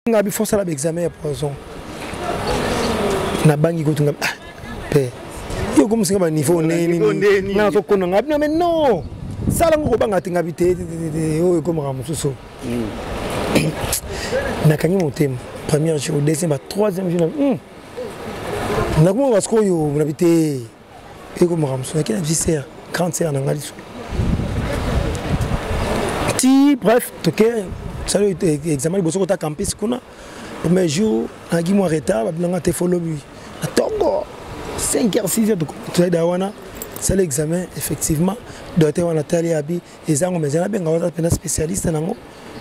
Ngabi force la examen ya poison. Na bangi ko tunga pe. Yo comme singa ba niveau neni. Na to kona ngabi na mais non. Sala ngo banga tinga bité yo comme ramususo. Na kanyi mon thème. Premier jour, deuxième, troisième jour. Na ko parce que yo na bité et comme ramususo na viscère, cancer na ngali. Ti bref, toké ça examen bosso ta campus kuna. Premier jour, un guy moi retard, on te follow lui. Attends, 5h 6h tu es dawana, c'est l'examen effectivement. Docteur Nathalie Abi, les angles mais j'en ai bien spécialiste nango.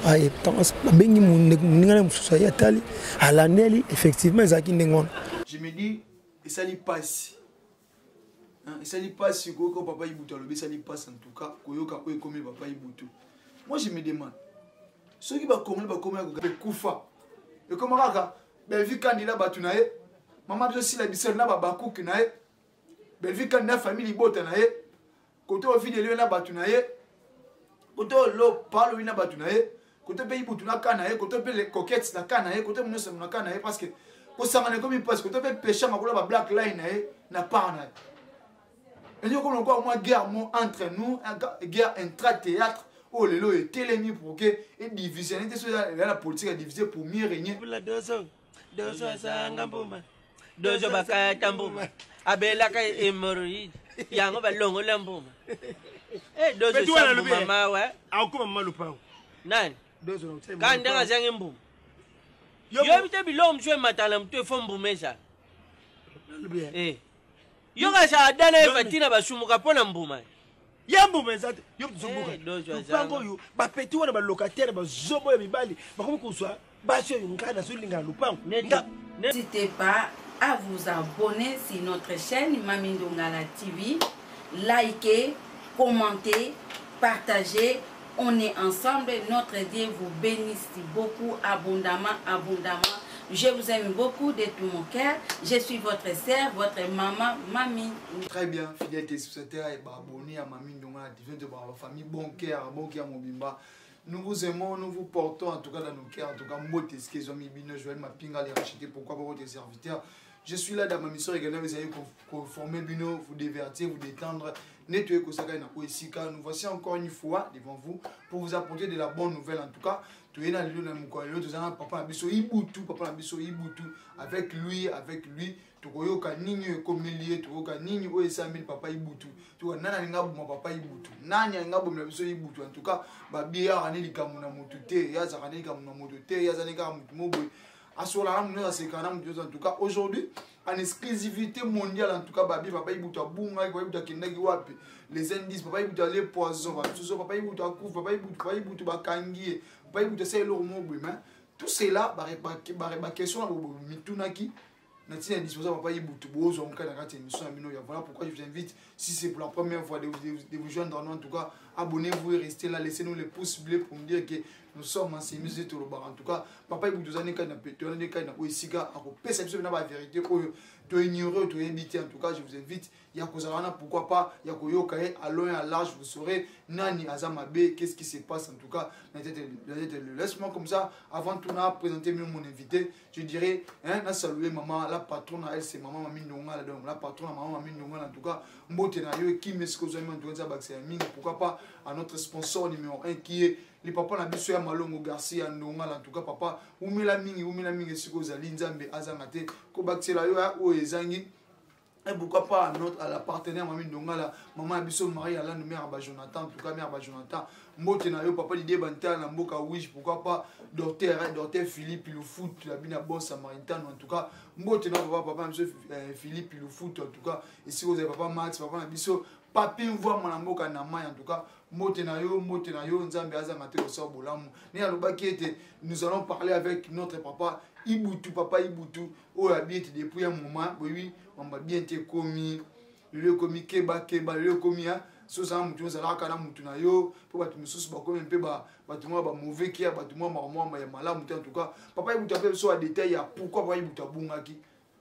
Ah et tant bengi n'ingale mususa ya tali à l'année effectivement zaki ndengon. Je me dis et ça lui passe. Et ça lui passe ko papa Ibutu le ça lui passe en tout cas koyoka ko comme papa Ibutu. Moi je me demande ceux qui va comment kufa. Et comment ça Belgique candidat batunaye maman aussi la bisel na babaku kinaye Belgique candidat famille bota naye côté au fil de na batunaye côté lo parle na batunaye côté pays butuna kanaye côté les coquettes na kanaye côté munosa na kanaye parce que pour ça on comme il passe côté péché makula ba black line naye na pas naye et nous comme encore moi guerre entre nous guerre intra-théâtre. Oh le lot est télémi pour que et division la politique a divisé pour mieux régner. La deux ça ngambuma. Deux baka tambuma. Abela ka hémorroïde. Yango ba longo lambuma. Eh deux ça mama wa. Akuma malupa. Nani? Deux quand nga zangi mbuma. Yo bite bilom jwe matala mtu fombumesa. Eh. Yo ga sa dana fatina basumuka pona mbuma. Yambo mezate yo zumbuka pango yo ba petit wana ba locataire ba zobo ya mibali ba comme ko soit ba chez yo ngana so linga lupango. N'hésitez pas à vous abonner sur notre chaîne Mami Ndongala TV, likez, commentez, partagez. On est ensemble, notre Dieu vous bénisse beaucoup abondamment. Je vous aime beaucoup de tout mon cœur. Je suis votre sœur, votre maman, Mami. Très bien, fidélité sur cette terre et abonné à Mami Ndongala TV de la famille bon cœur Mobimba. Nous vous aimons, nous vous portons en tout cas dans nos cœurs. En tout cas, moi, t'es ce qu'ils ont mis, Joël Mapinga, les racheter. Pourquoi pour votre serviteur? Je suis là dans ma mission également. Vous allez conformer Bino, vous divertir, vous détendre. Nettoyer Kosaka et Nakoisika. Nous voici encore une fois devant vous pour vous apporter de la bonne nouvelle. En tout cas, tu es dans le papa Nabiso Ibutu, avec lui, tu vois, Nini comme lié, tu vois, Nini ou Esamil, papa Ibutu, tu vois, Nana Ngabou, mon papa Ibutu, Nani Ngabou, Nabiso Ibutu, en tout cas, Babia, Raneli Kamuna Motute, Yazarani Kamuna Motote, Yazanika Mutumobo. En tout cas, aujourd'hui, en exclusivité mondiale, en tout cas, Babi, papa Ibutu, Bunga, Ibutu, Kindagi Wapi, les indices, papa Ibutu, les poisons, papa Ibutu, papa Ibutu, Bakangi, papa Ibutu, c'est l'eau, tout cela, ma question, Mitunaki, Natina disposable papa Ibutu, Bozo, voilà pourquoi je vous invite, si c'est pour la première fois de vous joindre, en tout cas, abonnez-vous et restez là, laissez-nous les pouces bleus pour me dire que nous sommes en sémise tout le bar. En tout cas, papa Ibutu, vous avez la vérité, tu ignorer, tu inviter. En tout cas, je vous invite. Yakozarana, pourquoi pas, Yakoyokae, à loin à large, vous saurez, Nani Azamabe, qu'est-ce qui se passe. En tout cas, laisse-moi comme ça, avant tout, on a présenté mon invité. Je dirais, on a salué maman, la patronne, elle, c'est maman Mami Ndongala, donc la patronne, maman Mami Ndongala. En tout cas, Mbotenayo, qui m'est-ce que vous avez dit, pourquoi pas, à notre sponsor numéro 1 qui est les papas na biso ya Malongo Garcia Ndongala. En tout cas, papa, umela mingi, siko zali nzambe azangate, ko baksela yo o ezangi. Et pourquoi pas à la partenaire Mami Ndongala, maman Abisso Marie Alain mère Jonathan, en tout cas mère Jonathan, Mbotenayo, papa l'idée Bantal, na Mboka Wish, pourquoi pas docteur Philippe le foot, la bina bon samaritain, en tout cas, Mbotenayo, papa Philippe le foot, en tout cas, ici vous avez papa Max, papa Abisso, papi voit mon Mboka Namai, en tout cas, Motenayo, Nzambe Azamate au sort Bolamu. Nous allons parler avec notre papa Ibutu, oh habite depuis un moment, oui, on va bien te commis, le commis Keba, le commis, sosa mutu zala kana mutu na yo po batu mususu ba comme un peu batu mo ba mauvais qui batu mo ma ya malamu en tout cas papa Ibutu appelle so à détail ya pourquoi papa Ibutu bungaki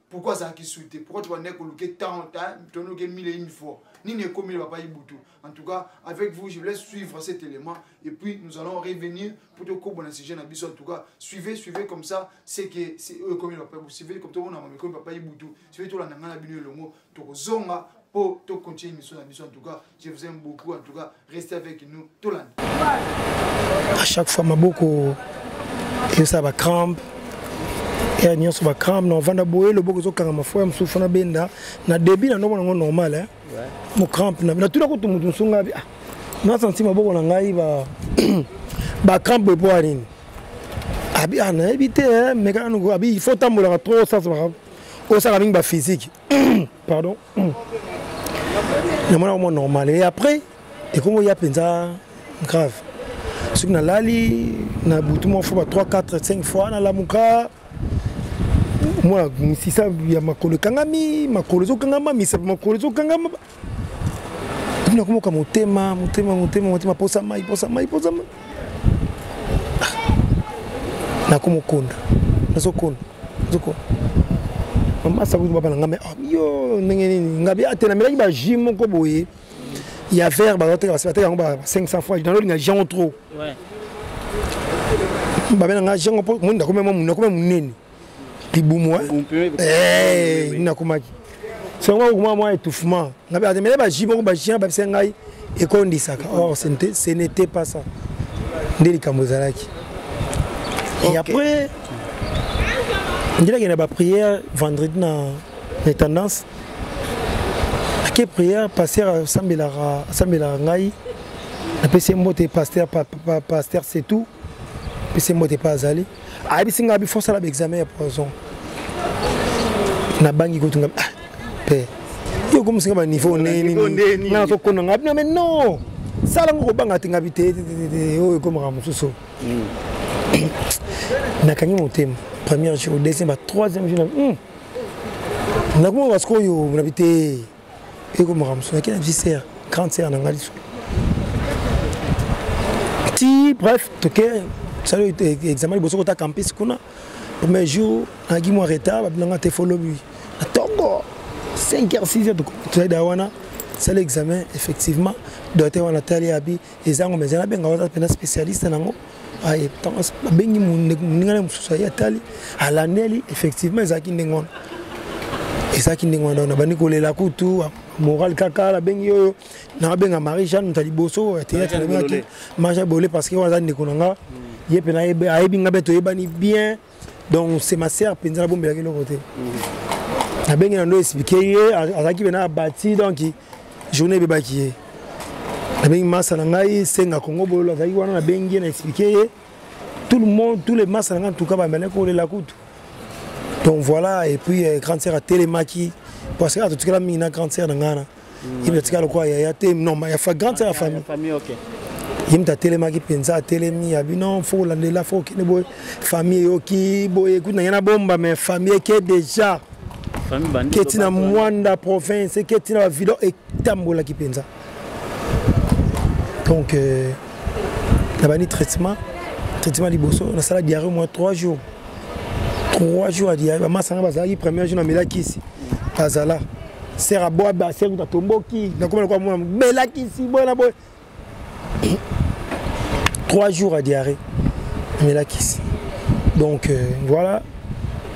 pourquoi ça qui souhaité, pourquoi tu vas naître que tant, tu as que 1001 fois, ni ne comme il va pas y boutou. En tout cas, avec vous, je vous laisse suivre cet élément et puis nous allons revenir pour te couper dans ce jeune habit. En tout cas, suivez comme ça, c'est que c'est eux comme il va pas vous suivez comme toi on a comme il va pas y boutou. Suivez tout la nangana binu le mot, to zonga pour te continuer mission en tout cas, je vous aime beaucoup en tout cas, restez avec nous tout l'année. À chaque fois ma beaucoup et ça va crampe. Et à nyonso va crampe non vanda boye le boko zo kanga foi msufu na benda na débit na ndongo normal hein. Mo crampe na tout la ko tumutu sunga bi. Na senti maboko na ngai ba crampe pour aller. Abi ana éviter mais quand nous abi il faut tambola trop ça va. O ça ba physique. Pardon. Na mona normal et après et comment il y a penza grave. Ce que na lali na butu mo faut 3 4 5 fois na la muka. Moi si ça ya makolo kangami makolo zo kangama misa makolo zo kangama. Kuna como motema posa mai. Na como konda. Nazokona. Mama sabu baba ngame yo ngabi atena mela ba gym ko boye. Il y a vers ba hotel ba 500 fois dans le gens trop. Ouais. Ba bena gens po munda ko munene. Piboumwa. Eh nakumaki. C'est moi étouffement. Ngabi atena mela ba gym ko ba chien ba sengai et kondisaka. Or ce n'était pas ça. Ndeli kamozalaki. Et après on dirait qu'il y a une prière vendredi dans les tendances. Quelle prière passer à Sambela Ngai. Après c'est moi pasteur c'est tout. Puis c'est moi pas allé. Ah puis c'est ngabi force à l'examen à poison. Na bangi ko tunga. Pé. Yo comme c'est un niveau neni. Na to kono ngabi mais non. Ça la ngo banga tingabi te yo comme ramususo. Na kanyi motema. Premier jour, deuxième, troisième jour. On a comment parce qu'on a habité et comme Ramson, qui a dit c'est grande sœur en Angleterre. Bref, ok, ça le examen bosso kota campus kuna. Premier jour, on a dit moi retard, on a été follow lui. Attends, 5h 6h tu es dawana. C'est l'examen effectivement. Docteur Nathalie Abi, les angles mais on a bien spécialiste nango. Aïe, bengi muningana mususa ya tali alaneli effectivement ezaki ndengon na bani kolela kutu moral kaka la bengi yo na benga Marie-Jeanne tali boso théâtre na bengi manger bolé parce que waza ndekonanga yepe na yebe ayebi ngabe to yebani bien donc c'est ma sœur penza bombe la kilo côté na bengi na ndo expliquer azaki bena bati donc journée bebaki na bengi massa na ngai senga Congo bolo azaki wana na bengi na expliquer tout le monde tous les massa en tout cas ba mena ko la kutu donc voilà et puis grande sœur a télémaki parce que tout cas mina grande sœur na ngana il me tika quoi ya té non ma ya fa grande sœur famille OK il me ta télémaki penza télémi ya binon faut la la faut que boy famille oki boy écoute na yana bomba mais famille qui est déjà famille bandi qui est na Mwanda province qui est na ville et tambola qui penza. Donc, la banni traitement liboso, on a ça diarrhée au moins 3 jours. 3 jours à diarrhée. Ma sanga bazali premier jour na melaki ici. Bazala. Sera boa ba sera ta tomboki. Na comment quoi moi melaki ici boy na boy. 3 jours à diarrhée. Melaki ici. Donc voilà.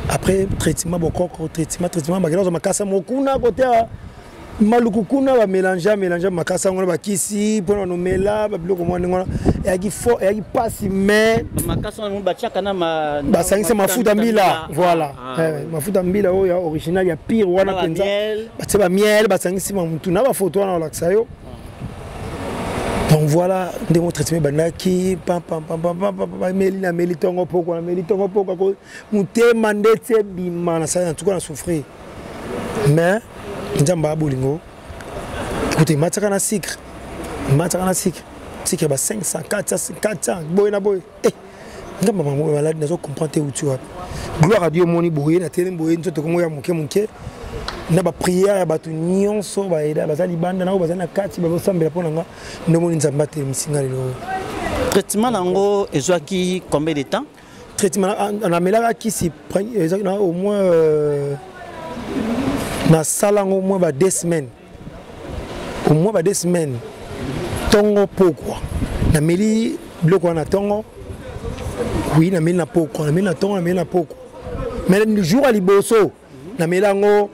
Après traitement boko traitement bagala ma kasa mokuna côté malukukuna ba mélanger makasa ngona bakisi pona no mela ba biloko mwana ngona yaki pasi mais makasa ngona bachaka na ba sangisa mafuta mbila voilà mafuta mbila oya original ya pire wana penza ba miel ba sangisi mamutu na ba photo wana laksa yo donc voilà ndemo traitement banaki pam meli tongo poko ko mutema ndetse bimana ça en tout cas na souffrir mais Njamba bolingo écoutez mataka na sucre ba 500 400 boy na boy ngamba maman malade nazo comprendre où tu vas gloire à Dieu moni boye na tele boye nzoto ko moya muke na ba prière ba tu nyonso ba eda bazali banda na bazana kati ba sambela pona nga ndomoni nzamba te misinga lelo traitement nango ezwaki combien de temps traitement on a melaka ki si au moins na sala au moins 2 semaines. Au moins 2 semaines. Tongo pourquoi? Na meli bloko na tongo. Oui, na meli na pourquoi? Na meli na tongo, na meli na pourquoi? Mais le jour à liboso, na meli ngo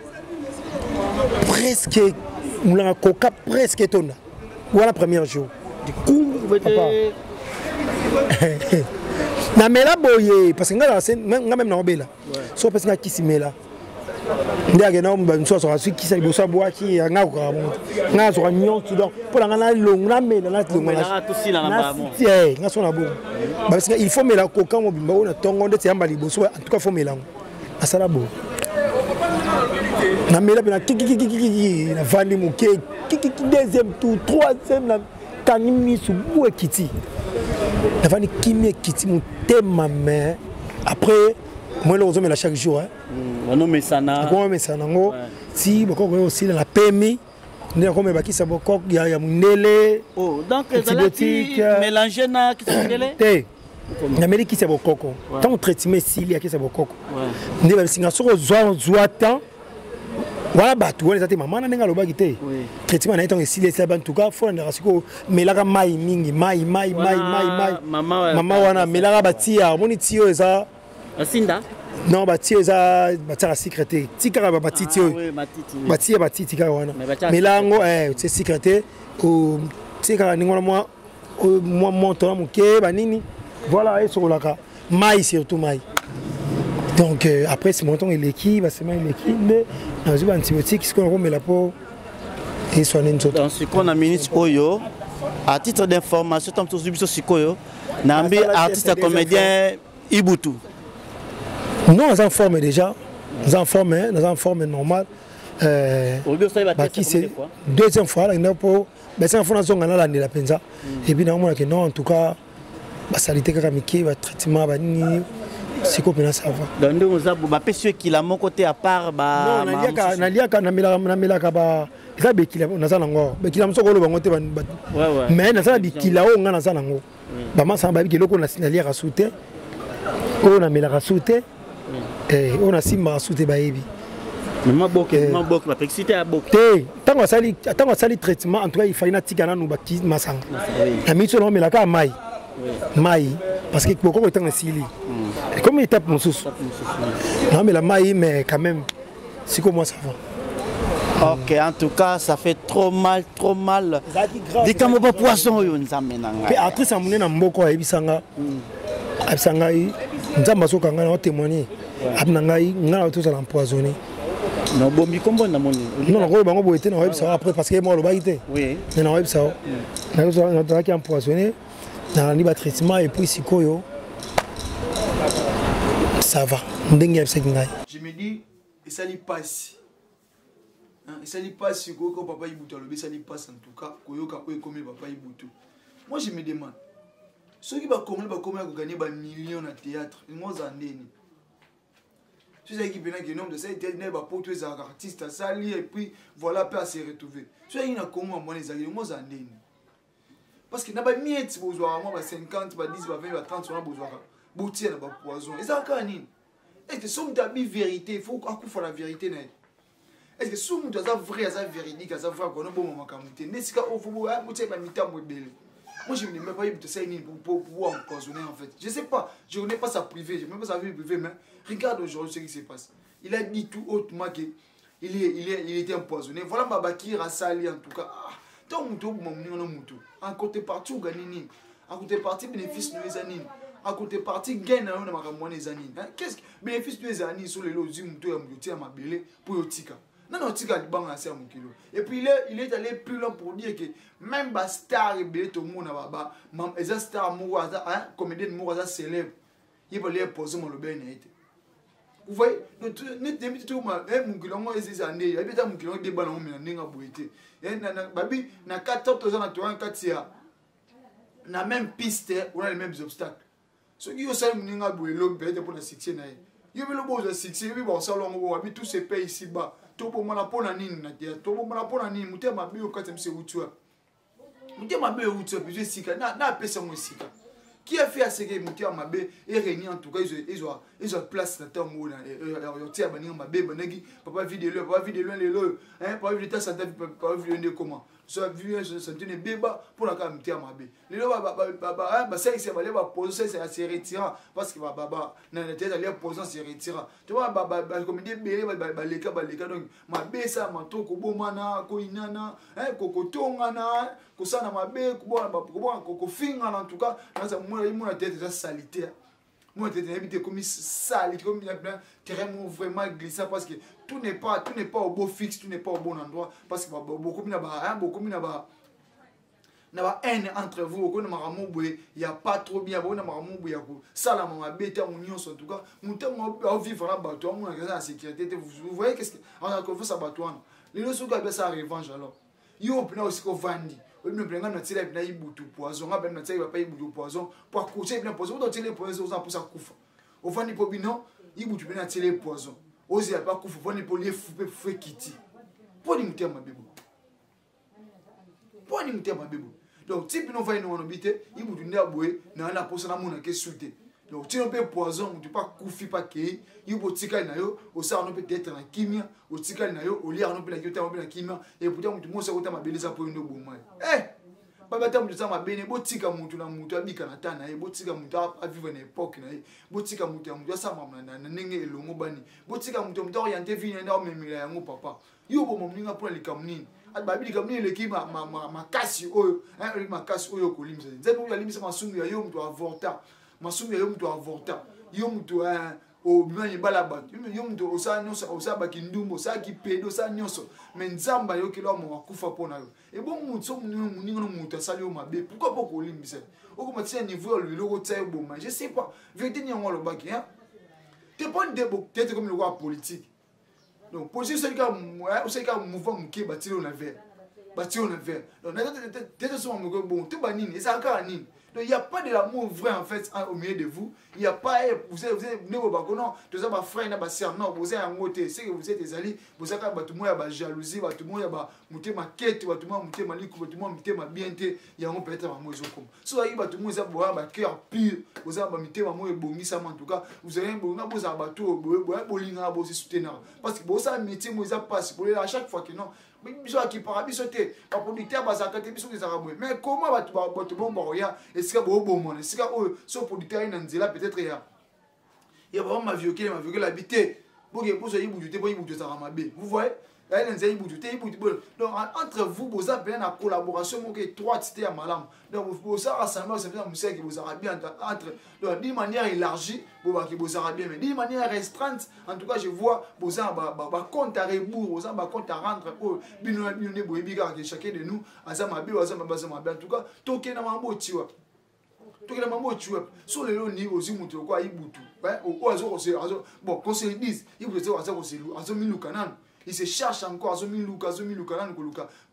presque moulanga coca presque tona. Voilà le premier jour. Du coup, na mela boye parce que nga même na obela. So parce que kisi mela. Ndiage na mba nso so asu kisa liboso boa ki nga ko nga so nyon ki donc pour nga na longa mela na longa na to sila na ba mo. Nga so na bon. Parce que il faut mela coca mo bimba na tongo ndeti yamba liboso en tout cas faut mela. Asala bo. Na mela na kiki na vandi mo ke kiki deuxième tour troisième na tanimi su bo kiti. Na vandi kimi kiti mo tema mais après moi le rosome la chaque jour hein. On met ça na. On met ça nango. Si boko aussi la PMI. Ndé ko me bakisa boko ya mundele. Oh donc zalati mélanger na ki mundele. Té. Na meli ki se bokoko. Tant traitement sili ya ki se bokoko. Ndé ba singa soko zwa temps. Voilà batu wala zate mama na nenga loba kité. Traitement na etant sili ça en tout cas faut na rasiko melaka mai mingi mai. Mama wana melaka batia moni tio eza asinda. Non, bati eza batara secrété. Tikara ba batiti yo. Bati batiti ka wana. Mais là ngo c'est secrété ou tikara ningola moi monto na muke ba nini. Voilà et sur la ka. Mai surtout mai. Donc après ce montant il équipe, bah c'est mai l'équipe mais dans un antibiotique ce qu'on remet la peau et soigner nous autres. Dans ce qu'on a minute oyo à titre d'information tant que sur sikoyo nambi artiste comédien Ibutu. Nous, nous en forme déjà. Nous en forme normale. Deuxième fois, il y a pour. Mais c'est un fois dans la pensa. Et puis, non, en tout cas, la salité caramiki, le traitement, c'est comme ça va. Donc, nous avons des personnes qui ont mon côté à part. Non, on a si mal sauté baïbi. Mais moi beaucoup la flexibilité à beaucoup. Tant qu'on sali traitement en tout cas il fallait natikana nous baki masang. La mission on met la ka mai. Mai parce que beaucoup est en sili. Comme il tape mon sous. Non mais la mai mais quand même c'est comme moi ça va. OK, en tout cas ça fait trop mal. Dis comme pas poisson yo nzamena. Et après ça monena mboko ebisanga. Abisanga nzamba soka ngana o témoigner. Abnangai ngana tout ça l'empoisonné. Non bombi kombo na moni. Non ko bango boité na websa après parce que moi le baité. Oui. Na websa. Na to qui empoisonné. Na ni ba traitement et puis sikoyo. Ça va. Ndenge yebsa ngai. Je me dis et ça lui passe. Et ça lui passe ko papa Ibutu le ça lui passe en tout cas koyoka ko comme papa Ibutu. Moi je me demande ceux qui va gagner des millions de théâtre, ils vont en donner. Ceux qui viennent qui nombre de ça, ils vont pour tous les artistes à salir et puis voilà peut se retrouver. Ceux qui n'ont comment moi les alliés, ils vont en donner. Parce que n'a pas mis de besoin moi 50, 10, 20, 30 sur un besoin. Boutir na poison. Et ça quand ni. Est-ce que somme ta vérité, il faut qu'on faut la vérité na. Est-ce que somme ta vrai, ça véridique, ça vrai qu'on a bon moment kamuté. N'est-ce pas au faut boutir ba mitambo belle. Moi, je ne sais pas pour pouvoir empoisonner en fait. Je ne sais pas, je ne connais pas sa privée, je ne connais pas sa vie privée, mais regarde aujourd'hui ce qui se passe. Il a dit tout autrement qu'il était empoisonné. Voilà ma bakir à sali en tout cas. Tant que vous en côté parti, vous gagnez. En côté parti, bénéfice de les années. En côté parti, gagne à les années. Qu'est-ce que bénéfice de les années sur les lots à ma belle pour le tika? Non, tika du banc à 5 kilo. Et puis il est allé plus loin pour dire que même les stars et tout le monde là-bas, les stars comédiens de célèbres, ils vont les poser mon bien. Vous voyez, nous devons tout mon kilomètre et ces années, il y a des mon kilomètre de ballons mais n'enga boité. Et babi na 14 ans à 34 ans, na même piste, on a les mêmes obstacles. Ceux qui ont ça n'enga boité l'homme peut-être pour la succès na. Il y a le beau de succès, oui bon ça l'on va tous ces pays ici bas. Tobo mala pona nini na dia tobo mala pona nini mutema bio kati mse utua mutema bio utua bizo sika na pesa mo sika Qui a fait à ce que Moutia Mabé et réuni en tout cas, ils ont place dans le temps où ils ont Mabé, papa vidéo, les lots, papa vidéo, ça papa vidéo comment. Ça vu c'est une béba pour la camté à Mabé. Les lots, ça c'est va poser, c'est assez retirant parce que baba, dans la tête, aller poser, c'est retirant. Tu vois, comme des bébés, les cas, donc Mabé, ça, manteau, Kobomana, Koinana, Kokotongana, Kosana Mabé, Kofinga, en tout cas, dans mon tête déjà salité. Moi tête habité comme sale, comme il y a plein terrain vraiment glissant parce que tout n'est pas au beau fixe, tout n'est pas au bon endroit parce que beaucoup n'a haine entre vous, il n'y a pas trop bien, ça la maman bête en union en tout cas, mon temps à vivre là bateau, mon la sécurité, vous voyez qu'est-ce qu'on a fait ça bateau. Les gens qui ça revanche alors. Yo pena aussi ko vandi. Obi no prenga na tila bina ibutu poison, nga bina tila pa ibutu poison, pour coucher bina poison, to tila poison aux pour ça kufa. Au vandi po bino, ibutu bina tila poison. Ozi ya pa kufa, vandi po lié fou kiti. Po ni mutia mabebo. Po ni mutia mabebo. Donc si bino va no bité, ibutu nda boé, na la poison na mona ke sulté. Donc tu n'as pas poison, tu pas koufi pas kei, il faut tika na yo, au ça on peut être na kimia, au tika na yo, au lire on peut la kota on peut la kimia et pourtant tu monsa kota mabeleza pour ndo bomai. Baba tamu tu sama bene, bo tika mutu na mutu abika na tana, bo tika mutu a vivre na époque na, bo tika mutu ya mutu sama na nenge elongo bani, bo tika mutu orienté vini na o memila yango papa. Yo bo moninga pour likamnini. Babi likamnini leki makasi oyo, makasi oyo kolimisa. Nzembo ya limisa masungu ya yo mutu avorta. Masumi yo mtu avorta yo mtu o bimani balaba yo mtu osa nyonso osa bakindumbo osa kipedo osa nyonso mais nzamba yo kilo mo akufa pona yo e bon mutso muningo no mutu asali yo mabe pourquoi pas ko limbisa o ko matia niveau le logo tsaye boma je sais pas vérité ni ngolo baki hein te pon debo tete comme le roi politique donc politique c'est ka mouvement muke batilo na ver donc tete so mo bon te banini ça ka nini. Donc il n'y a pas de l'amour vrai en fait au milieu de vous. Il n'y a pas, vous êtes non, vous êtes frère, non, vous êtes en côté, c'est que vous êtes des alliés, vous êtes tout le monde a jalousie, tout le monde a monté ma quête, tout le monde a monté tout le monde a monté ma bienté, il y a un peut-être un mot comme. Soit il y a tout le monde a boire, cœur pur, vous avez monté ma mot et bongi ça en tout cas, vous avez un bon vous avez bateau, bolinga, vous soutenir. Parce que vous avez métier, vous avez passé pour à chaque fois que non. Biso qui para biso te ba producteur ba zakate biso ki zaka boye mais comment ba bon boya est-ce que bo bon est-ce que so producteur ina nzela peut-être ya ba ma vieux l'habiter pour que pour so yibutu te bo yibutu za mabe vous voyez là il nzela yibutu te yibutu bon donc entre vous vous avez bien la collaboration mo que trois c'était à malam donc vous ça rassembler ça veut dire que vous avez bien entre donc d'une manière élargie vous avez bien mais d'une manière restreinte en tout cas je vois vous avez ba compte à rebours vous avez ba compte à rendre pour bino ne boyebiga que chacun de nous azama be en tout cas toke na mambo tiwa toke na mambo tiwa sur le niveau aussi mutu quoi ibutu hein au azo bon qu'on se dise ibutu azo miluka nan. Il se cherche encore à Zomiluka,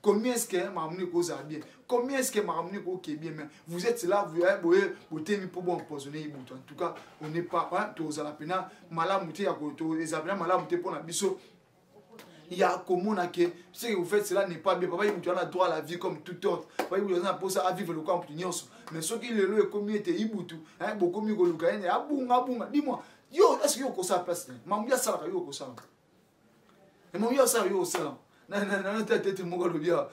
combien est-ce que Mamouni cause bien? Combien est-ce que Mamouni cause bien? Mais vous êtes là, vous avez pour bon empoisonner. En tout cas, on n'est pas tous à la peine. Malamouté à côté, les avions malamouté pour la biseau. Il y a comment que ce que vous faites, cela n'est pas bien. Papa, il a droit à la vie comme tout autre. Papa, il a pour ça à vivre le camp d'union. Mais ce qui le est comme il était Ibutu, beaucoup mieux que le Caïn, abunga. Dis-moi, yo, est-ce que yo ko sa place? Mamouya ça yo ko sa. Et mon vieux ça yo ça na tête mon gars le bien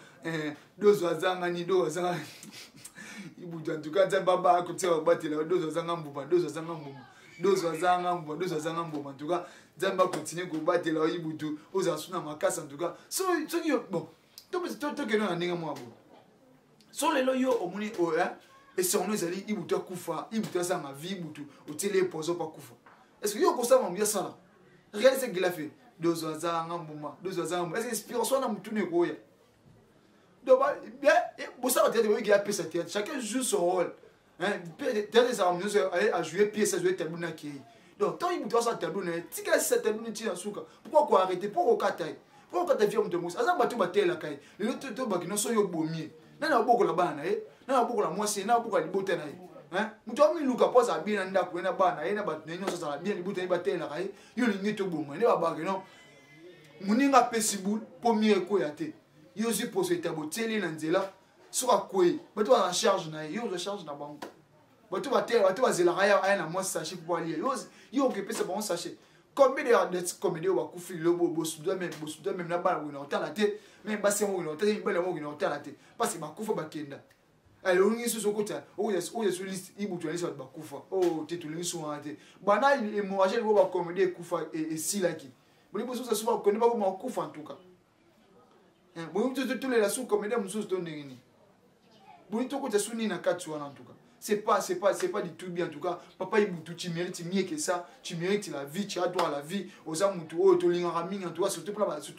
deux wazanga ni deux wazanga ibutu en tout cas ça baba côté battre là deux wazanga mbuma en tout cas zamba continuer ko battre là ibutu ozasuna makasa en tout cas so qui bon to que non ndinga moi bon so lelo yo omuni o hein et si on ezali ibutu akufa ibutu ça ma vie ibutu o télé pozo pas kufa est-ce que yo ko ça mon bien ça là regardez ce qu'il a fait deux wazanga mbuma est-ce que inspiration na mutune koya donc bien pour ça peut-être oui qu'il a pris chacun joue son rôle hein peut-être ça nous à jouer pièce à jouer tableau na qui donc tant il doit ça tableau na tika cette tableau ti asuka pourquoi arrêter pourquoi katai vieux mutemu ça ba tu batela kai le to bakino so yo bomie na boko la bana na boko la mwasi na boko la libota na hein mutu amiluka poza bien nda kuena bana ena ba nyonso za bien libota ibatela kai yo lingi to bomo ne ba non muninga pesibul premier ko yate yo si poso etabo tele na nzela soka kwe bato na charge na yo recharge na bango bato bazelaka ya aya na mwa sachet pour alia yo okepesa bango sachet combien de comédie bakufi lobo bosuda même na bana wina otala te même basi mo wina otala bana mo wina otala te parce que bakufa bakenda ale olingi so kota oya so liste ibutu alisa bakufa oh te tulingi so ate bana hémorragie bo ba comédie kufa et silaki boni boso ça souvent connaît pas comment kufa en tout cas bon tout les la sous comédie muso to ndengini boni to kota suni na katu en tout cas c'est pas du tout bien en tout cas papa ibutu tu mérites mieux que ça tu mérites la vie tu as droit à la vie aux amutu o to linga raminga en tout cas surtout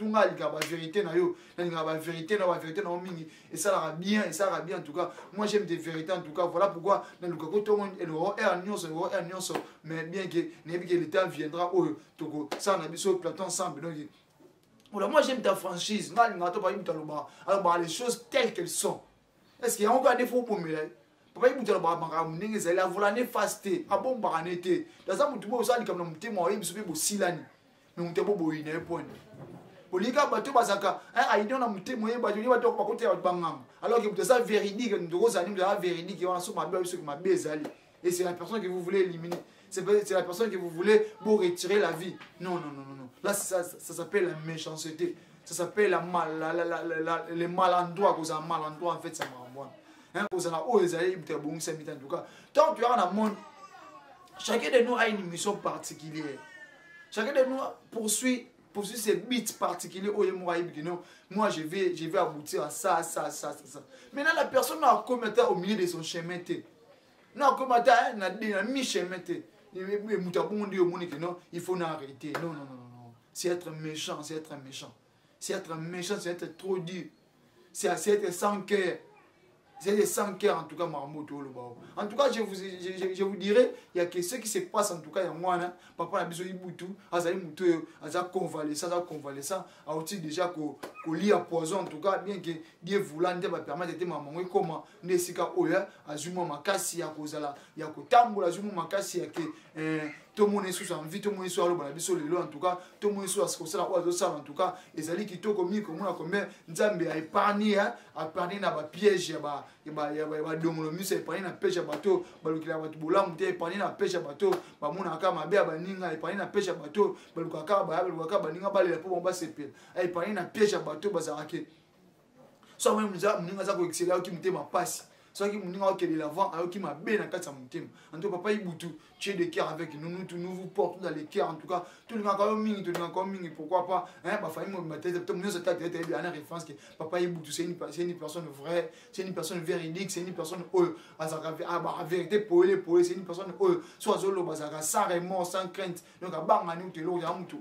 nga linga ba vérité na yo na linga ba vérité na mingi et ça la bien en tout cas moi j'aime des vérités en tout cas voilà pourquoi dans le coco tout le monde est nuance mais bien que le temps viendra oh toko ça on a biso plateau ensemble donc voilà moi j'aime ta franchise nga linga to ba imta loba alors les choses telles qu'elles sont est-ce qu'il y a encore des défauts pour me papa ibutu ba makamu ndenge ezali avolane faste abombaka nete daza mutu bo osali kamna mutema wa ibiso be bosilani me mutebo boyina epone bolika bato bazaka aide na mutema yeba joli bato ko kote bangam alors que mutu ça véridique ndoko zani mutu véridique on a so mabe biso que mabe ezali et c'est la personne que vous voulez éliminer c'est la personne que vous voulez pour retirer la vie non là ça s'appelle la méchanceté ça s'appelle les malandroits cause un malandroit en fait ça m'envoie vous en avez en tout cas tant que tu as dans le monde chacun de nous a une mission particulière chacun de nous poursuit ses buts particuliers moi je vais aboutir à ça maintenant la personne n'a commis au milieu de son chemin n'a commis à mi-chemin il faut arrêter non c'est être méchant c'est être trop dur c'est être sans cœur. C'est des 100 cœurs en tout cas Marmoto le bao. En tout cas je vous dirais il y a que ce qui se passe en tout cas il y a moi papa na biso ibutu azali muto aza convalescent a aussi déjà ko lia poison en tout cas bien que Dieu voulant de ba permettre de maman comment nesika oya azuma makasi ya kozala ya kotambola azuma makasi ya ke tout le monde est sous envie tout le monde est sur le biso lelo en tout cas tout le monde est sur ça en tout cas ezali kitoko mi comme on a combien nzambe a épargné na ba piège ya dongolo miso épargné na pêche ya bateau balukila bato bolamu te épargné na pêche ya bateau bamona ka mabe ya baninga épargné na pêche ya bateau balukaka baninga balela po ba sepel épargné na piège ya bateau bazarake so même muninga za ko exceller ki mutema passe soki muninga okeli l'avant ayoki mabe na kati ya mutema en tout papa ibutu tu es de cœur avec nous vous portons dans les cœurs en tout cas tout le monde quand mingi pourquoi pas ba famille mo matete tout monde se tête bien en référence que papa ibutu c'est une personne vraie c'est une personne véridique c'est une personne azaka vérité pour c'est une personne soit zolo bazaka sans remords sans crainte donc abanga ni utelo ya mutu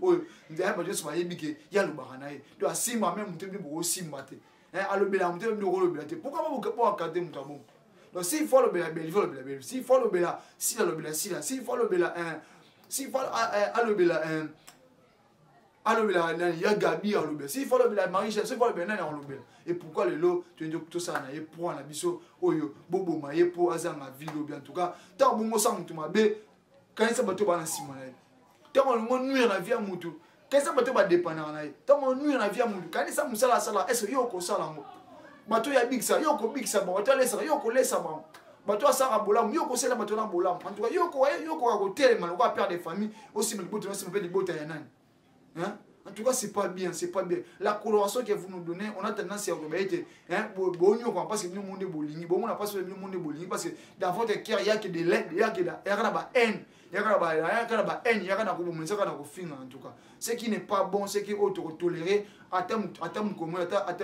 ndaya ba juste ba yebike ya lo baranaye do asimba même mutu bi bo simba te alobela mutu bi ko lobela te pourquoi pas bo akade mutu bon. Donc s'il faut le bela, il faut le bela. S'il faut le bela, s'il le bela, s'il faut le bela, s'il faut le bela, il y a Gabi à le bela. S'il faut le bela, Marie, s'il faut le bela, il y a le bela. Et pourquoi le lot, tu dis tout ça, il y a pour un abisso, oyo, bobo, maïe, pour azama ville, en tout cas, tant bon sang, tu m'as bé, quand il s'est battu par un simon, tant on nuit la vie à moutou, quand il s'est battu par des pananaï, tant on nuit la vie à moutou, quand il s'est moussé la sala, est-ce qu'il y a encore ça là? Bato ya big sa yoko big sa bato lesa yoko lesa ba bato sa bolam yoko sela bato na bolam en tout cas yoko ko tellement on va perdre des familles aussi mais boto aussi me boto ya nani hein en tout cas c'est pas bien la coloration que vous nous donnez on a tendance à remettre bonyo parce que nous monde bolingi bon on a pas sur le monde bolingi parce que dans votre cœur il y a que de l'aide il y a que ba haine il y a ba haine il y a na ko bomenza kana ko finga en tout cas ce qui n'est pas bon c'est que auto tolérer attends comment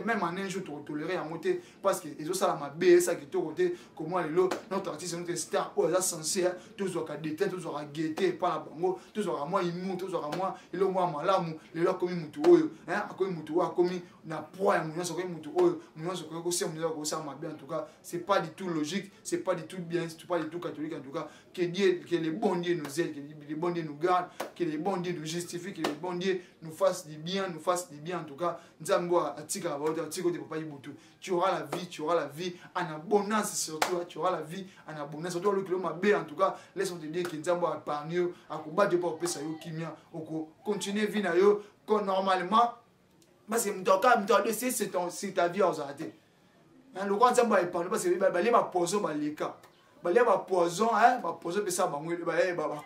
même en un jour tolérer en monter parce que ils ont ça la mabe ça qui côté comment notre artiste notre star ça censé toujours qu'à déteindre toujours à guetter pas la bango toujours à moi immu toujours à moi il au moins malamu les là comme mutu oyo hein comme mutu wa comme na poids mon so comme mutu oyo mon so ko c'est mon ça mabe en tout cas c'est pas du tout logique c'est pas du tout bien c'est pas du tout catholique en tout cas que les bons dieux nous aident que les bons dieux nous gardent que les bons dieux nous justifient que les bons dieux nous fassent du bien en tout cas nzambo atika ba atika de papa ibutu tu auras la vie en abondance surtout tu auras la vie en abondance surtout le kilo mabe en tout cas laisse-moi te dire que nzambo a parni akubattre pour pesa yo kimia oko continuer vie na yo comme normalement parce que mtoka mtoka c'est ta vie aux arrêtés le grand nzambo a parni parce que ba les ma pozo ba leka balia ba poison hein ba poison pe ça ba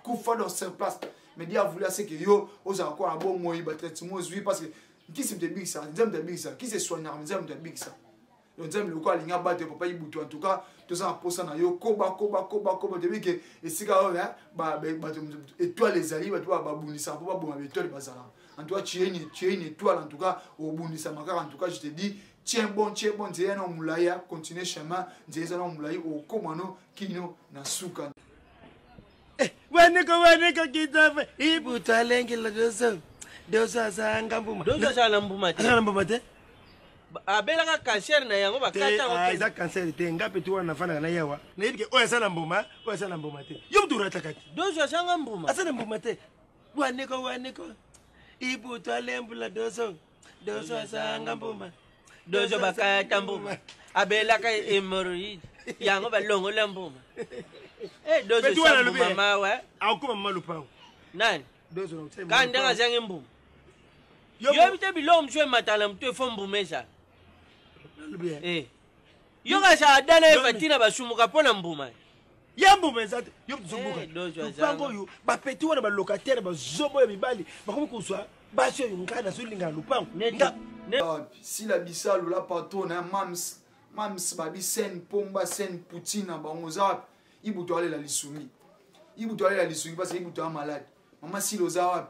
kufa dans cette place mais dia voulu c'est que yo aux encore un bon moi ba traitement oui parce que qui c'est de big ça qui c'est soignant mais de big ça donc j'aime le quoi linga battre papa ibutu en tout cas tout ça pour ça na yo koba depuis que et si ka hein ba étoile les ali ba toi ba bunisa pas bon étoile bazala en tout cas tu es une étoile en tout cas au bunisa makara en tout cas je te dis tiens bon Dieu non moulaya continue chemin Dieu non moulaya au komano kino na suka waniko kitafa ibuta lengi la dosa sanga mbuma dosa sala mbuma te abela ka cancer na yango bakata okay za cancer te ngapi tu wanafanya na yawa na hivi oya sana mbuma te yo mdura takati dosa sanga mbuma asana mbuma te waniko ibuta lembu la dosa sanga mbuma dojo bakata mbuma abela ka hemorrhoid yango balongo la mbuma dojo sanga mbuma mawe akuma malupa nani dozo na utema kanda ngazange mbuma yo bite bilo mswe matala mtu fo mbumesha yo ga sa dana efatina basumuka pona mbuma yambu mezate yo mzunguka lupango yo bapeti wana ba locataire ba zobo ya mibali bakomi kuswa basho ngana so linga lupango si la bisalo la patron mams babi sen pomba sen putina bangoza ibuto ale la lisumi parce que ibuto a malade mama si loza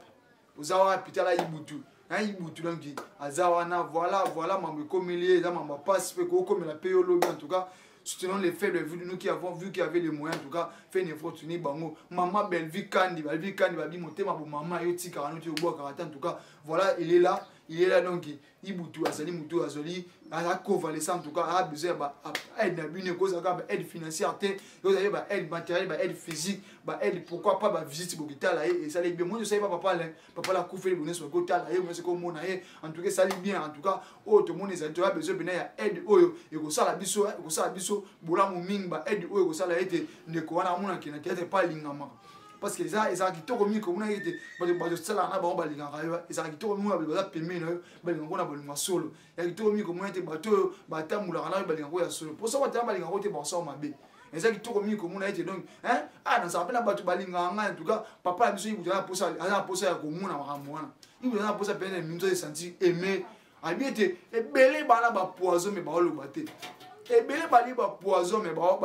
wapi tala ibutu na ibutu donc azawana voilà mambo komelie za mambo passe pe ko comme la payolo en tout cas soutenons les faibles vu nous qui avons vu qu'il y avait les moyens en tout cas fait une effort tuni bango maman belle vie kandi babi motema bo maman yo tika kanu ti obo karata en tout cas voilà il est là donc ibutu azali mutu azoli a convalescent en tout cas a besoin ba aide na bine cause ka aide financière te yo za ba aide matériel ba aide physique ba aide pourquoi pas ba visite bokitala et ça les bien moi je sais pas papa la couper bonne so ko tala moi c'est comme mona en tout cas ça les bien en tout cas oh tout monde ezali to a besoin bena ya aide oyo e ko sala biso bola mu ming ba aide oyo ko sala ete ndeko wana mona kina tete pas lingama parce que ça qui toko mi ko mona ete ba sala na ba lingaka yo ça qui toko mi ba peme na ba lingaka na solo ya qui toko mi ko mona ete bato ba tamula na ba lingaka ya solo pour ça ba tamba lingaka te ba sa mabe et ça qui toko mi ko mona ete donc hein dans ça pena bato ba lingaka en tout cas papa biso ibu za posa ya ko mona makambo wana ibu za posa pena minzo de sentir aimer habité et belé bana ba poison mais ba oloba te et belé bali ba poison mais ba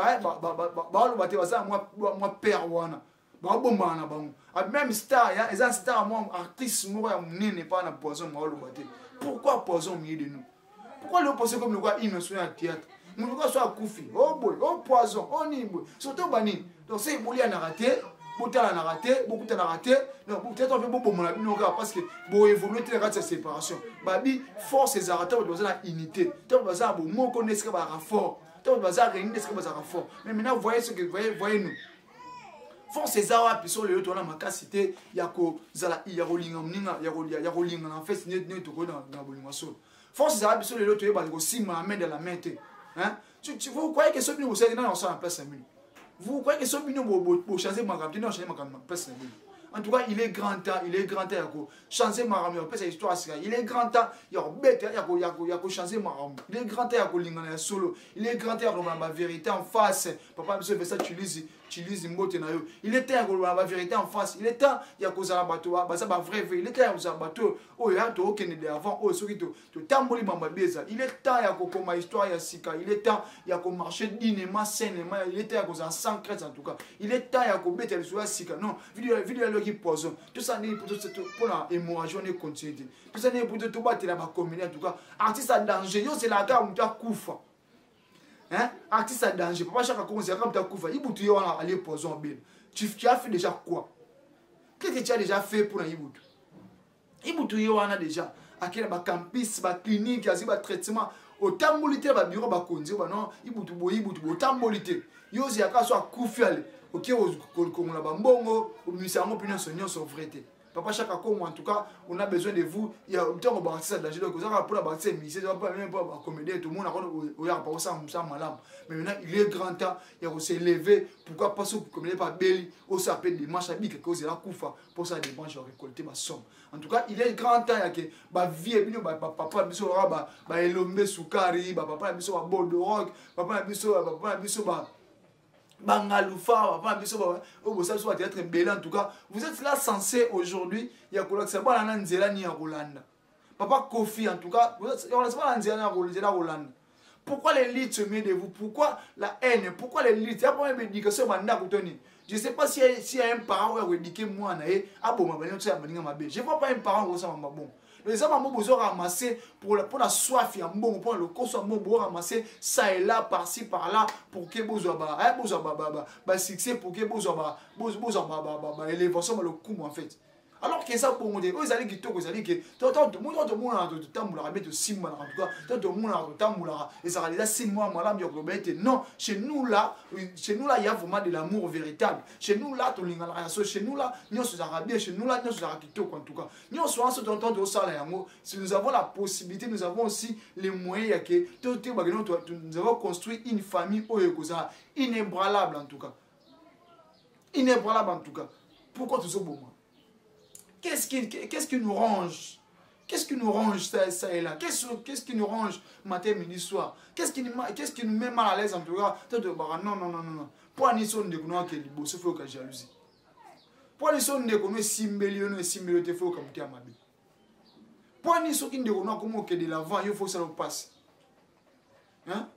oloba te ba ça moi père wana ba bomba na bango même star ya eza star moi artiste moko ya munene pas na poison ma oloba te pourquoi poison mi de nous pourquoi le poison comme le quoi innocent à théâtre mon gars soit koufi oh boy oh poison oh ni boy surtout bani donc c'est boli na raté botala na raté beaucoup na raté non peut-être on fait beaucoup mon ami parce que bon évoluer très grâce à séparation babi force les arrêter dans la unité donc ça bon mon connaît ce que va fort donc ça réunir ce que va fort mais maintenant voyez ce que voyez nous force les arrêter puis sur le tour na makasité yako zala ya rolinga mninga ya rolinga na fait net to ko na bolinga so force les arrêter sur le tour ba ko sima main de la main hein vous croyez que ce que vous savez dans la place 5 minutes. Vous croyez que ce que vous changer ma campagne, non, changer ma place 5 minutes. En tout cas, il est grand temps, changer ma campagne, cette histoire, il est grand temps, il y a bête, il y a changer ma campagne. Il est grand temps, il y a solo, il est grand temps, il y a la vérité en face. Papa, monsieur, fait ça, tu lises une motte. Il est temps, il y a la vérité en face. Il est temps, il y a un bateau, ça va vrai, il est temps, il y a un bateau, oh, il y a un token avant, oh, ce qui te tamboli mamba beza. Il est temps, il y a une histoire, il y a sika. Il est temps, il y a un marché d'inéma, sainement, il est temps, il y a un sans crête en tout cas. Il est temps, il y a un bête, il y a sika. Non, vidéo qui poison. Tout ça n'est pour la hémorragie, on est continuité. Tout ça n'est pour tout battre la commune en tout cas. Artiste à danger, c'est la gare où tu as koufa. Hein? Artiste à danger, papa chaque commence à tu as koufa. Il boutou on a aller poison bien. Tu as fait déjà quoi? Qu'est-ce que tu as déjà fait pour un Iboutou? Iboutou on a déjà à quel campus, clinique, à traitement. Autant molité, bureau, konzi, non, Iboutou, autant molité. Yo, si à cas soit koufial. Ok, comme la bambongo, au ministère de l'opinion sont vrais. Papa chaque en tout cas, on a besoin de vous. Il y a un temps où on va danger. Donc, vous avez pour la bâtir, mais c'est pas même pour accommoder tout le monde. On a pas ça malade. Mais maintenant, il est grand temps. Il y a aussi levé. Pourquoi pas ça pour commander par Belly, au s'appelle des manches à bique, cause de la koufa, pour ça des manches à récolter ma somme. En tout cas, il est grand temps que ma vie est papa biso ba elombe soukari, papa biso ba bordeaux rock, papa biso Bangaloufa, être belé en tout cas. Vous êtes là censé aujourd'hui, il y a que ça va en Anzela ni à Rolanda. Papa Kofi en tout cas, vous êtes pas en Anzela Rolanda. Pourquoi l'élite se met de vous? Pourquoi la haine? Pourquoi l'élite? Il y a pas une éducation mandat pour tenir. Je ne sais pas s'il y a un parent qui a éduqué moi, je ne vois pas un parent qui a bon. Les hommes ont besoin de ramasser pour la soif, pour le corps, pour ramasser ça et là, par-ci, par-là, pour que vous ayez succès, pour que vous ayez l'élévation, le coup en fait. Alors que ça pour moi, vous allez quitter, vous allez que tout le monde a de temps, vous avez 6 mois en tout cas, tout le monde a de temps, et ça va déjà 6 mois, non, chez nous là, il y a vraiment de l'amour véritable. Chez nous là, chez nous là, nous sommes arabes, chez nous là, nous sommes en tout cas. Nous sommes si nous avons la possibilité, nous avons aussi les moyens que nous avons construit une famille inébranlable en tout cas. Inébranlable en tout cas. Pourquoi tout ça pour moi? Qu'est-ce qui nous range? Qu'est-ce qui nous range ça et là? Qu'est-ce qui nous range matin, midi, soir? Qu'est-ce qui nous met mal à l'aise en tout cas? Non. Pour nous, nous devons que il faut que jalousie. Pour nous, nous devons 6 millions de fois comme tu as ma vie. Pour nous, nous devons comment que de l'avant, il faut que ça nous passe. Hein?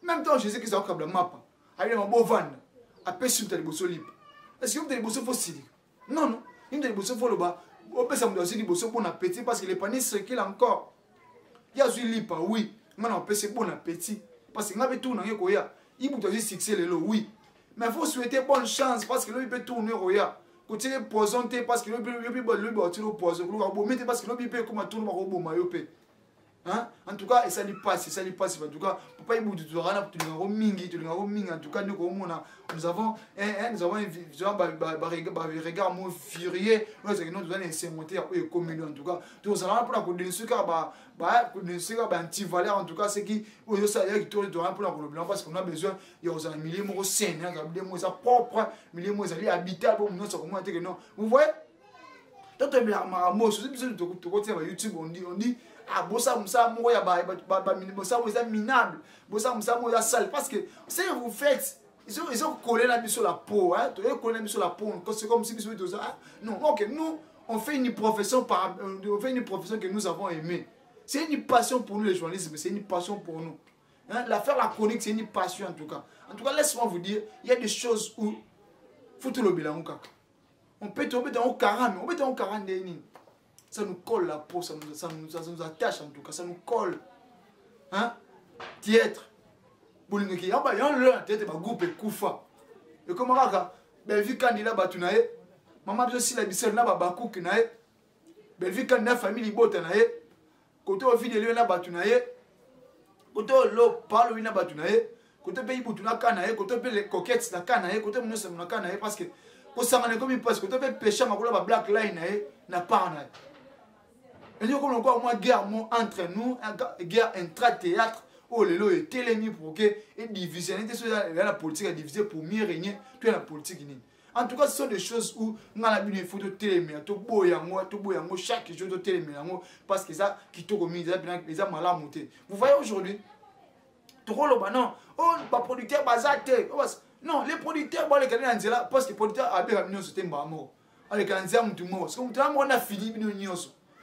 Même temps, je sais que ça va comme la map. Allez, on va vendre. Après, si tu as des bosses libres. Est-ce que vous avez des bosses fossiles? Non. Il y a des bosses folles là-bas. On peut s'amuser des bosses bon appétit parce que les paniers circulent encore. Il y a des lipas, oui. Maintenant, on peut se bon appétit. Parce que nous avons tout dans le Koya. Il peut aussi succès, oui. Mais il faut souhaiter bonne chance parce que l'on peut tourner au Koya. Quand tu es poisonné parce que l'on peut poison. Parce que l'on peut comme tourner au Koya. Hein? En tout cas, ça lui passe. En tout cas, papa il bouge tout rana, tu l'as mingi. En tout cas, nous avons un regard moins furieux. Nous avons surmonter comme en tout cas. Nous allons pour la connaissance anti-valeur en tout cas, c'est qui tourne pour la colonie parce qu'on a besoin il y a un millier de sain, propre, millier de habitable pour nous que non. Vous voyez? Tant que YouTube on dit ah, bossa moya minable, bossa moya sale parce que si vous faites ils ont collé la mise sur la peau, hein, c'est comme si vous dites non, ok, nous on fait une profession que nous avons aimée. C'est une passion pour nous les journalistes, c'est une passion pour nous. Hein, faire la chronique c'est une passion en tout cas. En tout cas, laisse-moi vous dire, il y a des choses où faut tout le bilan. On peut tomber dans un caran, mais on peut dans un caran ça nous colle la peau, ça nous attache en tout cas, ça nous colle. Hein? Théâtre. Il y a un théâtre, un groupe est Koufa. Et comment ça? Belvi candidat batunaye. Maman aussi la bise na babakou kinaye. Belvi candidat famille botanaye. Côté au fil de lui na batunaye. Côté l'eau parle na batunaye. Côté pays butuna kanaye. Côté les coquettes na kanaye. Côté mon na kanaye parce que pour ça on est comme il passe. Côté pêcher ma couleur black line na parnaye. Et nous, comme on voit, guerre entre nous, guerre intra-théâtre, où les lois est télémis pour que et diviser. La politique est divisée pour mieux régner, tout la politique. En tout cas, ce sont des choses où nous avons une photo télémis, tout beau yango, chaque jour de télémis, parce que ça, qui te remet, les a mal à monter. Vous voyez aujourd'hui, tout le monde, non, oh, pas producteur, non, les producteurs, les Canadiens, parce que les producteurs avaient ramené ce thème, les Canadiens, parce qu'on a fini,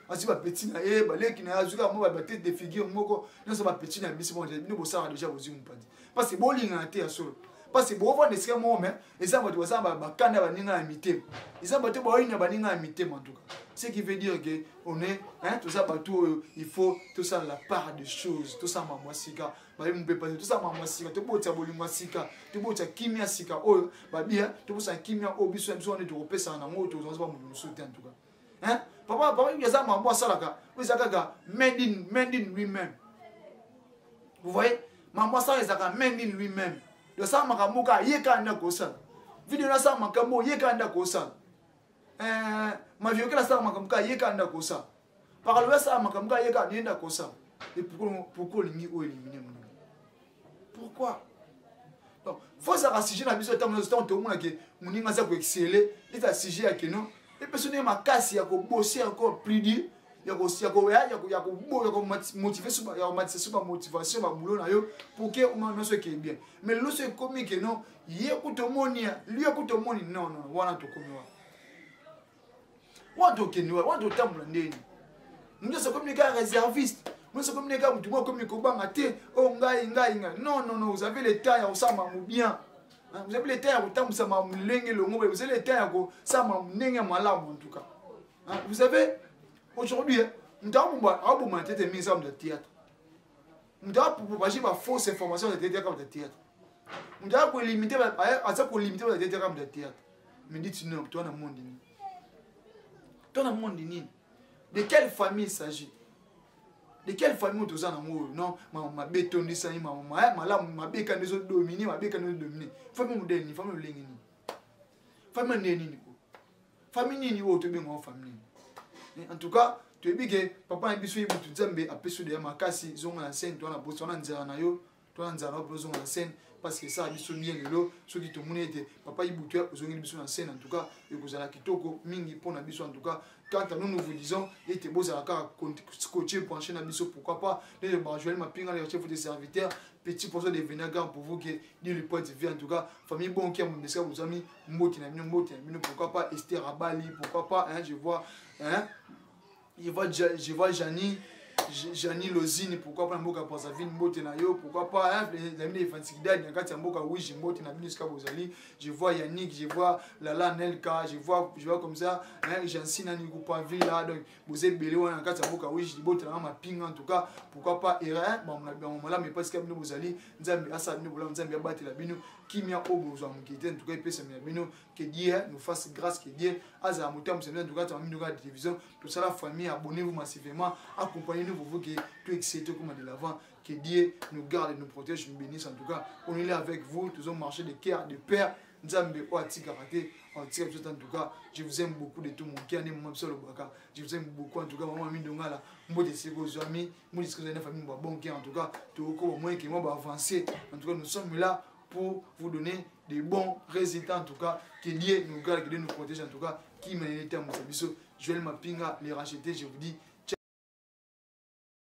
asi ba petit na les qui na azuka mo ba tête de figure moko non ça ba petit na bisi bon nous ça déjà aux yeux mpadi parce que bolinga te ya solo parce que bo vendre ce moment mais et ça ba ça ba kanda ba ninga imité et ça ba te ba ina ba ninga imité en tout cas ce qui veut dire que on est hein tout ça ba tout il faut tout ça la part des choses tout ça mama sika ba mu peut pas tout ça mama sika te bo tia bolinga sika te bo tia kimia sika oh ba bien te bo ça kimia obiso on est de repesa na moto on va mu soutenir en tout cas hein papa il y a ça mambo salaka oui ça gaga made in lui-même vous voyez mambo ça ezaka made in lui-même de ça makamuka yeka nda kosa vidéo na ça makambo yeka nda kosa ma vieux que la ça makamuka yeka nda kosa par le ça makamuka yeka nda kosa et pourquoi limi o éliminer pourquoi donc faut ça sujet na biso temps tout le monde que muninga za ko exceller et ça sujet à que non et personne ma casse ya ko bosser encore plus dur motiver sur la motivation boulot na yo pour que on soit bien. Mais le c'est comme que non, il écoute moni, lui écoute moni non non, wana to komiwa. Watu kenwa, watu tambula ndeni. Nous sommes comme les gars réservistes. Nous sommes comme les gars qui comme les kobanga te, oh ngai. Non non non, vous avez les tailles au sama bien. Vous avez les tailles au tam sama mulenge le ngombe, vous avez les tailles au sama mulenge malamu en tout cas. Vous savez aujourd'hui, nous avons tête mise en de théâtre. Nous avons propagé ma fausse information de théâtre. Nous avons limité à ça pour limiter le théâtre. Mais dites non, toi dans le monde. Toi dans le monde, de quelle famille il s'agit? De quelle famille tu as amour? Non, ma béton ça, ma bécane des autres dominés, ma bécane des autres dominés. Famille moderne, famille lingini. Famille nini. Famille nini ou tu es bien en famille. En tout cas, tu es bien que papa et biso yibutu nzambe apeso de makasi zonga na scène toi na boso na nzara na yo toi na nzara boso zonga na scène parce que ça biso bien lelo ceux qui te monete papa yibutu zonga biso na scène en tout cas et que za kitoko mingi pona biso en tout cas quand nous vous disons et te boza ka coacher pour enchaîner biso pourquoi pas les Joël Mapinga les chefs de serviteurs petit poisson de vinaigre pour vous que dit le point de vue en tout cas famille bon qui a mon message vos amis mboti na mino pourquoi pas Esther Abali pourquoi pas hein je vois Jani Lozini, pourquoi pas Mboka pour sa vie, Mbote Nayo, pourquoi pas les amis de Fansikidad, Nyakati Mboka Wish, Mbote na Minuska Bozali, je vois Yannick, je vois Lala Nelka, je vois comme ça, Jansina Nikupa Villa, donc vous êtes belé, Nyakati Mboka Wish, Mbote na ma ping en tout cas, pourquoi pas Eren, bon, on l'a mais parce que nous Bozali, Nzambi Asa, nous Nzambi Abati la Bino, qui m'a au besoin, qui était en tout cas, il peut se mettre Bino, que Dieu nous fasse grâce, que Dieu, Asa Moutam, c'est en tout cas, dans la télévision, tout ça, la famille, abonnez-vous massivement, accompagnez-nous pour vous que tout excité comme de l'avant, que Dieu nous garde et nous protège, nous bénisse en tout cas. On est là avec vous, tous on marché de cœur, de père, Nzambe Oati Karate, en tout cas, je vous aime beaucoup de tout mon cœur, je vous aime beaucoup en tout cas, maman Mindongala, moi de ses amis, moi de ses famille, bon cœur en tout cas, tout au moins que moi avancer. En tout cas, nous sommes là pour vous donner des bons résultats en tout cas, que Dieu nous garde, que Dieu nous protège en tout cas, qui m'a été à mon service. Joël Mapinga, les racheter, je vous dis,